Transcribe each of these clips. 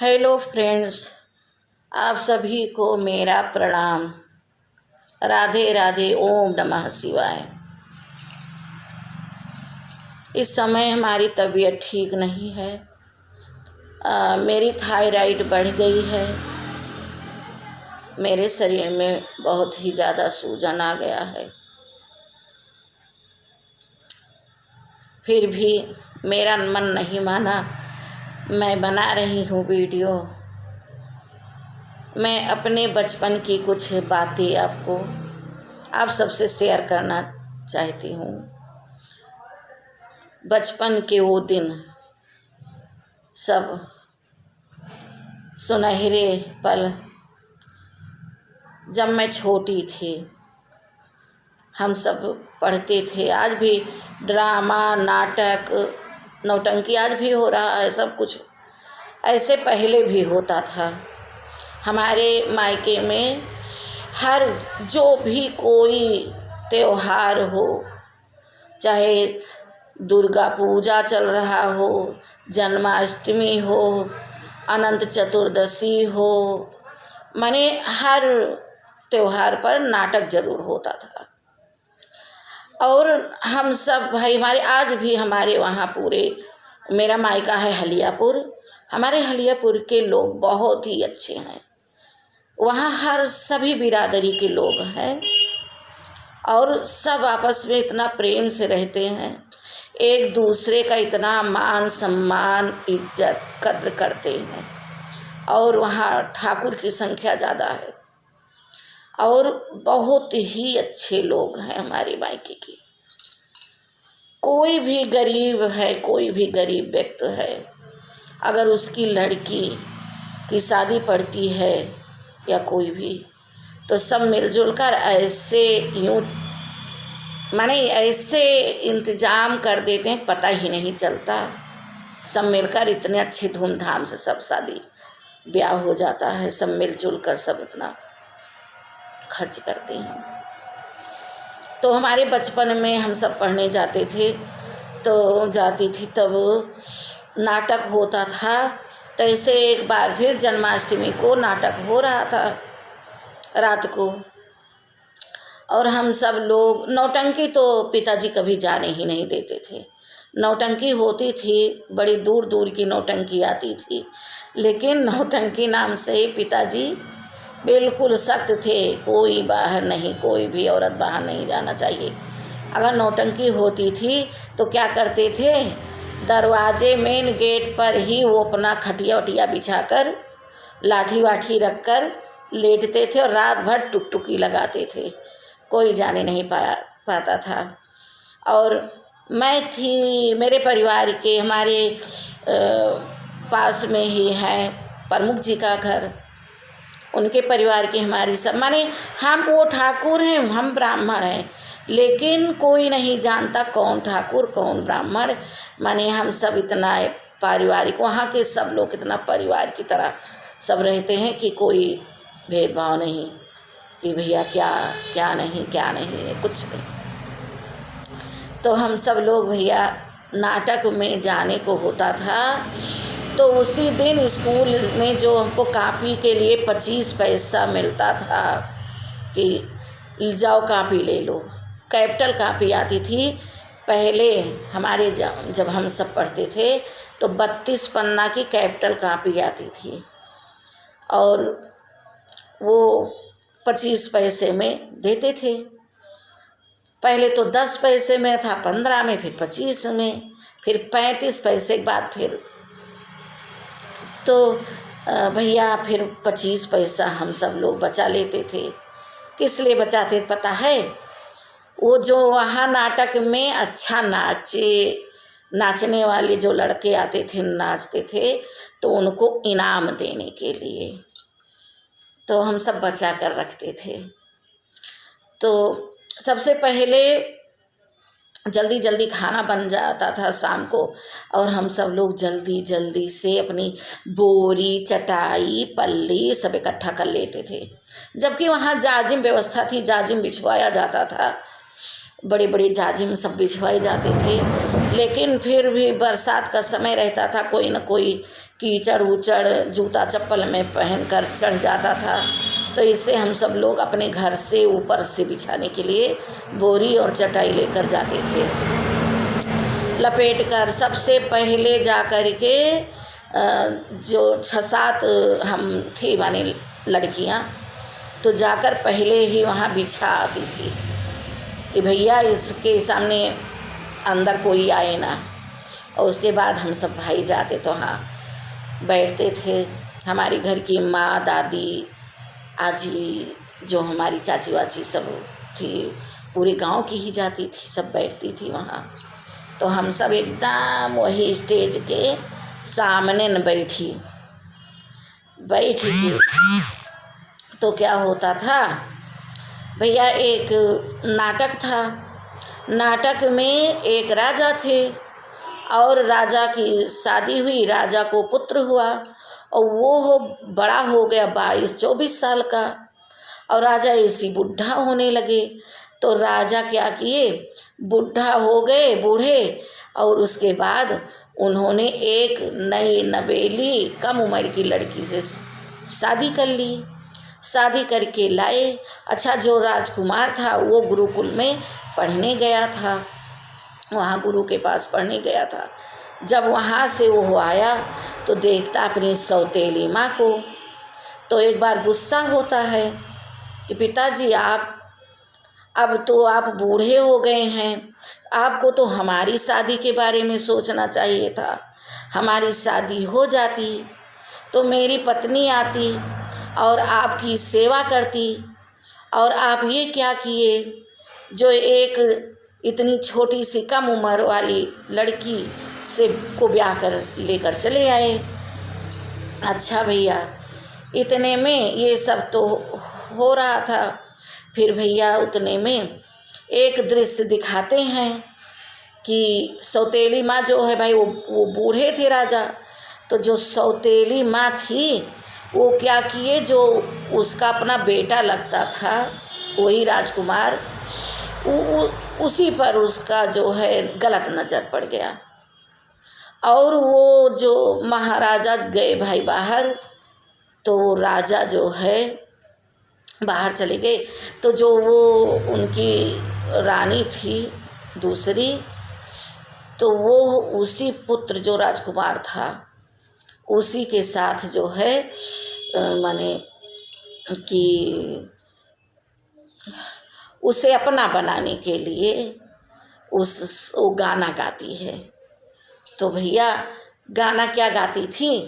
Hello friends, आप सभी को मेरा प्रणाम। राधे राधे, ओम नमः शिवाय। इस समय हमारी तबीयत ठीक नहीं है। मेरी थायराइड बढ़ गई है। मेरे शरीर में बहुत ही ज़्यादा सूजन आ गया है। फिर भी मेरा मन नहीं माना। मैं बना रही हूँ वीडियो। मैं अपने बचपन की कुछ बातें आप सबसे शेयर करना चाहती हूँ। बचपन के वो दिन सब सुनहरे पल, जब मैं छोटी थी। हम सब पढ़ते थे। आज भी ड्रामा, नाटक, नौटंकी आज भी हो रहा है। सब कुछ ऐसे पहले भी होता था। हमारे मायके में हर जो भी कोई त्योहार हो, चाहे दुर्गा पूजा चल रहा हो, जन्माष्टमी हो, अनंत चतुर्दशी हो, माने हर त्योहार पर नाटक जरूर होता था। और हम सब भाई, हमारे आज भी हमारे वहाँ पूरे, मेरा मायका है हलियापुर। हमारे हलियापुर के लोग बहुत ही अच्छे हैं। वहाँ हर सभी बिरादरी के लोग हैं और सब आपस में इतना प्रेम से रहते हैं। एक दूसरे का इतना मान सम्मान, इज्जत, कद्र करते हैं। और वहाँ ठाकुर की संख्या ज़्यादा है और बहुत ही अच्छे लोग हैं हमारे मायके की। कोई भी गरीब है, कोई भी गरीब व्यक्ति है, अगर उसकी लड़की की शादी पड़ती है या कोई भी, तो सब मिलजुल कर ऐसे यूँ माने ऐसे इंतज़ाम कर देते हैं, पता ही नहीं चलता। सब मिलकर इतने अच्छे धूमधाम से सब शादी ब्याह हो जाता है। सब मिलजुल कर सब अपना खर्च करते हैं। तो हमारे बचपन में हम सब पढ़ने जाते थे, तो जाती थी तब नाटक होता था। तो ऐसे एक बार फिर जन्माष्टमी को नाटक हो रहा था रात को, और हम सब लोग, नौटंकी तो पिताजी कभी जाने ही नहीं देते थे। नौटंकी होती थी, बड़ी दूर दूर की नौटंकी आती थी, लेकिन नौटंकी नाम से पिताजी बिल्कुल सख्त थे। कोई बाहर नहीं, कोई भी औरत बाहर नहीं जाना चाहिए। अगर नौटंकी होती थी तो क्या करते थे, दरवाजे मेन गेट पर ही वो अपना खटिया वटिया बिछाकर, लाठी वाठी रखकर लेटते थे और रात भर टुकटुकी लगाते थे। कोई जाने नहीं पाता था। और मैं थी, मेरे परिवार के, हमारे पास में ही है प्रमुख जी का घर, उनके परिवार की हमारी सब, माने हम वो ठाकुर हैं, हम ब्राह्मण हैं, लेकिन कोई नहीं जानता कौन ठाकुर कौन ब्राह्मण। माने हम सब इतना पारिवारिक, वहाँ के सब लोग इतना परिवार की तरह सब रहते हैं कि कोई भेदभाव नहीं कि भैया क्या नहीं कुछ नहीं। तो हम सब लोग भैया नाटक में जाने को होता था। तो उसी दिन स्कूल में जो हमको कापी के लिए 25 पैसा मिलता था कि जाओ कापी ले लो। कैपिटल कापी आती थी पहले हमारे, जब हम सब पढ़ते थे तो 32 पन्ना की कैपिटल कापी आती थी और वो 25 पैसे में देते थे। पहले तो 10 पैसे में था, 15 में, फिर 25 में, फिर 35 पैसे के बाद फिर तो भैया फिर 25 पैसा हम सब लोग बचा लेते थे। किस लिए बचाते पता है? वो जो वहाँ नाटक में अच्छा नाचने वाले जो लड़के आते थे, नाचते थे, तो उनको इनाम देने के लिए तो हम सब बचा कर रखते थे। तो सबसे पहले जल्दी जल्दी खाना बन जाता था शाम को, और हम सब लोग जल्दी जल्दी से अपनी बोरी, चटाई, पल्ली सब इकट्ठा कर लेते थे। जबकि वहाँ जाजिम व्यवस्था थी, जाजिम बिछवाया जाता था, बड़े बड़े जाजिम सब बिछवाए जाते थे। लेकिन फिर भी बरसात का समय रहता था, कोई न कोई कीचड़ उचड़ जूता चप्पल में पहन कर चढ़ जाता था, तो इससे हम सब लोग अपने घर से ऊपर से बिछाने के लिए बोरी और चटाई लेकर जाते थे, लपेट कर। सबसे पहले जा कर के जो 6-7 हम थी माने लड़कियां, तो जाकर पहले ही वहाँ बिछा आती थी कि भैया इसके सामने अंदर कोई आए ना। और उसके बाद हम सब भाई जाते तो वहाँ बैठते थे। हमारी घर की माँ, दादी, आजी, जो हमारी चाची वाची सब थी, पूरे गांव की ही जाती थी, सब बैठती थी वहाँ। तो हम सब एकदम वही स्टेज के सामने न बैठी थी। तो क्या होता था भैया, एक नाटक था। नाटक में एक राजा थे और राजा की शादी हुई, राजा को पुत्र हुआ और वो बड़ा हो गया 22-24 साल का, और राजा ऐसी बुढ़ा होने लगे। तो राजा क्या किए, बुढ़ा हो गए, बूढ़े, और उसके बाद उन्होंने एक नई नवेली कम उम्र की लड़की से शादी कर ली। शादी करके लाए। अच्छा, जो राजकुमार था वो गुरुकुल में पढ़ने गया था, वहाँ गुरु के पास पढ़ने गया था। जब वहाँ से वो आया तो देखता अपनी सौतेली माँ को, तो एक बार गुस्सा होता है कि पिताजी अब तो आप बूढ़े हो गए हैं, आपको तो हमारी शादी के बारे में सोचना चाहिए था। हमारी शादी हो जाती तो मेरी पत्नी आती और आपकी सेवा करती, और आप ये क्या किए जो एक इतनी छोटी सी कम उम्र वाली लड़की से को ब्याह कर लेकर चले आए। अच्छा भैया, इतने में ये सब तो हो रहा था। फिर भैया उतने में एक दृश्य दिखाते हैं कि सौतेली माँ जो है भाई, वो बूढ़े थे राजा, तो जो सौतेली माँ थी वो क्या किए, जो उसका अपना बेटा लगता था वही राजकुमार, उसी पर उसका जो है गलत नज़र पड़ गया। और वो जो महाराजा गए भाई बाहर, तो वो राजा जो है बाहर चले गए, तो जो वो उनकी रानी थी दूसरी, तो वो उसी पुत्र जो राजकुमार था उसी के साथ जो है माने कि उसे अपना बनाने के लिए वो गाना गाती है। तो भैया गाना क्या गाती थी,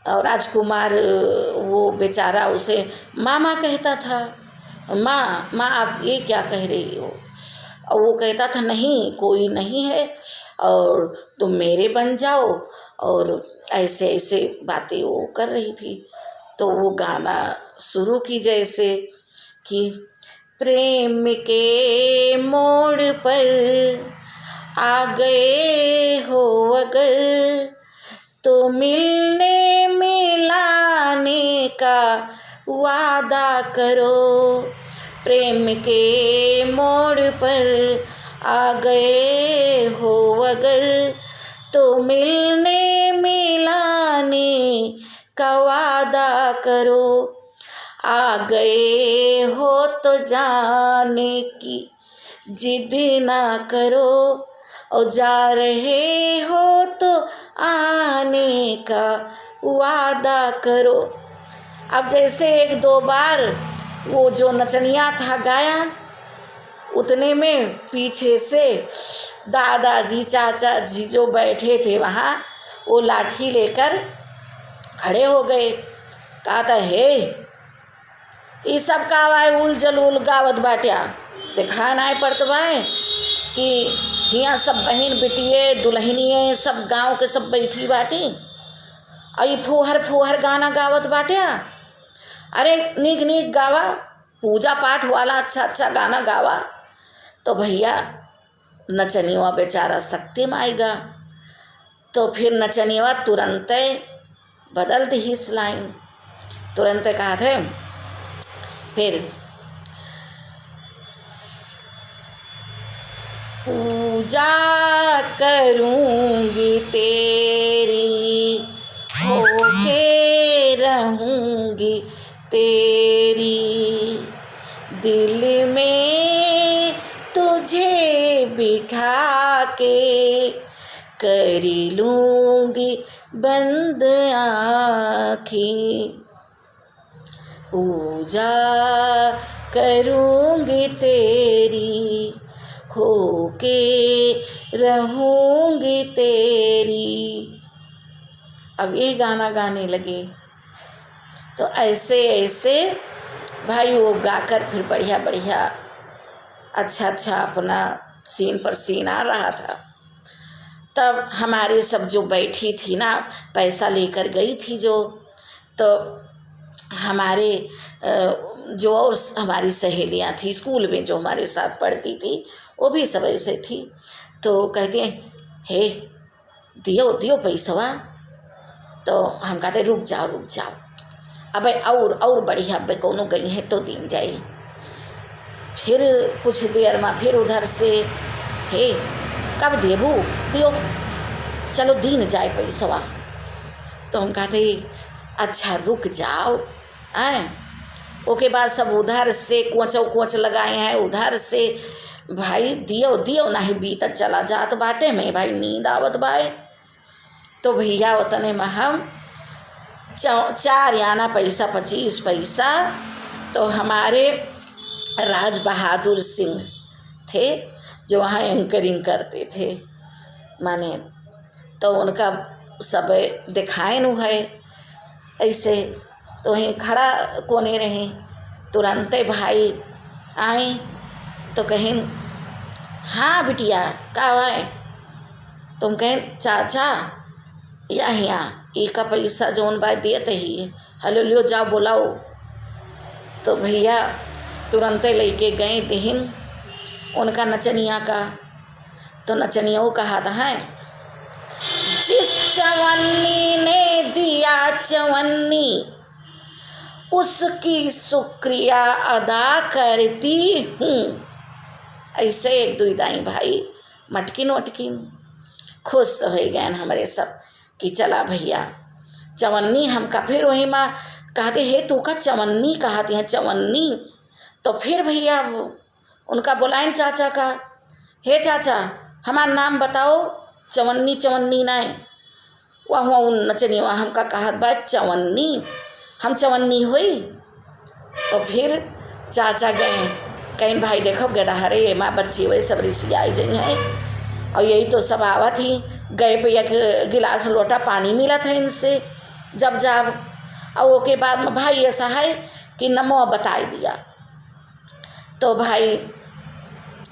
और राजकुमार वो बेचारा उसे मामा कहता था, माँ आप ये क्या कह रही हो। और वो कहता था नहीं, कोई नहीं है और तुम मेरे बन जाओ, और ऐसे ऐसे बातें वो कर रही थी। तो वो गाना शुरू की जैसे कि प्रेम के मोड़ पर आ गए हो अगर, तो मिलने मिलाने का वादा करो। प्रेम के मोड़ पर आ गए हो अगर, तो मिलने मिलाने का वादा करो। आ गए हो तो जाने की जिद ना करो, और जा रहे हो तो आने का वादा करो। अब जैसे 1-2 बार वो जो नचनिया था गाया, उतने में पीछे से दादाजी चाचा जी जो बैठे थे वहाँ, वो लाठी लेकर खड़े हो गए। कहा था हे ये सब का वाय उल जलूल गावत बाटिया, देखा नाय पड़त बाय कि यहाँ सब बहन बिटिये दुल्हनिये सब गांव के सब बैठी बाटी, और ये फुहर गाना गावत बाटिया। अरे नीक गावा, पूजा पाठ वाला अच्छा गाना गावा। तो भैया नचनिया बेचारा शक्ति में आएगा, तो फिर नचनिया तुरंत बदल दी इस लाइन, तुरंत कहा थे फिर पूजा करूँगी तेरी, होके रहूँगी तेरी, दिल में तुझे बिठा के कर लूँगी बंद आँखें। पूजा करूँगी तेरी, होके रहूँगी तेरी। अब ये गाना गाने लगे। तो ऐसे ऐसे भाई वो गाकर फिर बढ़िया बढ़िया अच्छा अपना सीन पर सीन आ रहा था। तब हमारे सब जो बैठी थी ना, पैसा लेकर गई थी जो, तो हमारे जो और हमारी सहेलियां थी स्कूल में जो हमारे साथ पढ़ती थी, वो भी सब ऐसे थी। तो कहती हैं, हे दियो दियो पैसवा। तो हम कहते रुक जाओ, अबे और बढ़िया, अबे कोनो गई है तो दिन जाई। फिर कुछ देर में फिर उधर से, हे कब देबू, दियो, चलो दिन जाए पैसवा। तो हम कहते अच्छा रुक जाओ। ओके बाद सब उधर से कोच लगाए हैं, उधर से भाई दियो नहीं बीतत चला जात बाटे में, भाई नींद आवत बाए। तो भैया उतने में हम 4 आना पैसा 25 पैसा। तो हमारे राज बहादुर सिंह थे जो वहाँ एंकरिंग करते थे माने, तो उनका सब दिखाए नु है ऐसे। तो वहीं खड़ा कोने रहे, तुरंत भाई आए तो कहें हाँ बिटिया का है। तुम कहें चाचा यहाँ एक का पैसा जौन बाय देते ही, हलो लियो जाओ बुलाओ। तो भैया तुरंत लेके गए देहिन उनका नचनिया का। तो नचनिया वो कहा था, है जिस चवन्नी ने दिया चवन्नी उसकी शुक्रिया अदा करती हूँ। ऐसे एक दुई दाई भाई मटकिन खुश हो गए हमारे सब कि चला भैया चवन्नी हमका। फिर वही माँ कहते हे तू का चवन्नी कहती है चवन्नी। तो फिर भैया उनका बुलाएं चाचा का, हे चाचा हमारा नाम बताओ, चवन्नी नहीं वह नचनी वहाँ हमका कहत बा चवन्नी, हम चवन्नी हुई। तो फिर चाचा गए कहीं भाई देखो गदहरे माँ बच्ची वही सब रिसियाई जई हैं और यही तो सब आवत ही गए पे एक गिलास लोटा पानी मिला था इनसे जब और ओके बाद में भाई ऐसा है कि नमो बताई दिया। तो भाई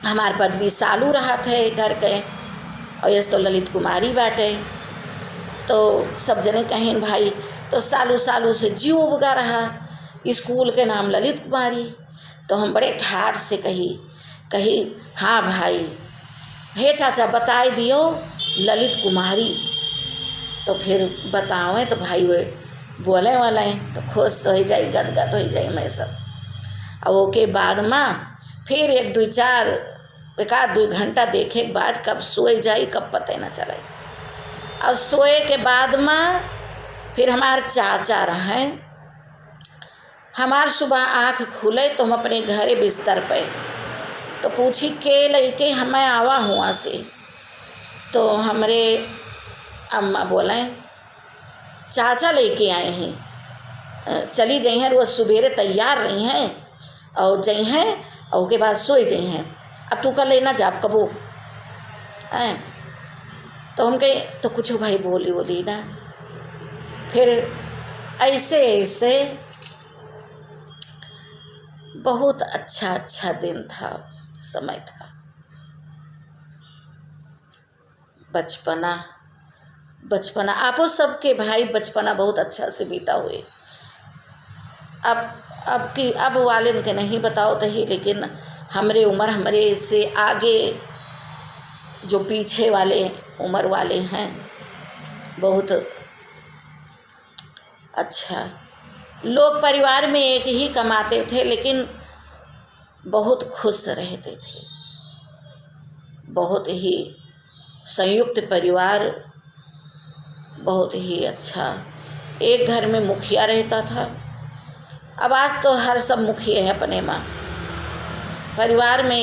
हमारे पदवी सालू रहा थे घर के और ये तो ललित कुमारी बाटे। तो सब जने कहें भाई तो सालू से जीव उबगा रहा, स्कूल के नाम ललित कुमारी। तो हम बड़े ठाठ से कही हाँ भाई हे चाचा बताए दियो ललित कुमारी। तो फिर बतावें तो भाई वो बोले वाले हैं तो खुश हो जाए गदगद हो जाए मैं सब। और ओके बाद में फिर एक आध 2 घंटा देखे बाद कब सोए जाए कब पता ना चले। और सोए के बाद में फिर हमारे चाचा रहे, हमार सुबह आँख खुले तो हम अपने घरे बिस्तर पे तो पूछी के लइके हमें आवा हुआ से। तो हमरे अम्मा बोले चाचा लेके आए हैं, चली जाई हैं, रोज़ सुबेरे तैयार रही हैं और जई हैं और के बाद सोई जई हैं, अब तू का लेना जाप कबो हैं। तो हम कहे तो कुछ भाई बोली ना। फिर ऐसे बहुत अच्छा दिन था, समय था, बचपना आपो सबके भाई बचपना बहुत अच्छा से बीता हुए। अब वाले के नहीं बताओ तो ही, लेकिन हमरे से आगे जो पीछे वाले उम्र वाले हैं बहुत अच्छा। लोग परिवार में एक ही कमाते थे लेकिन बहुत खुश रहते थे, बहुत ही संयुक्त परिवार, बहुत ही अच्छा। एक घर में मुखिया रहता था। अब आज तो हर सब मुखिया है अपने माँ परिवार में।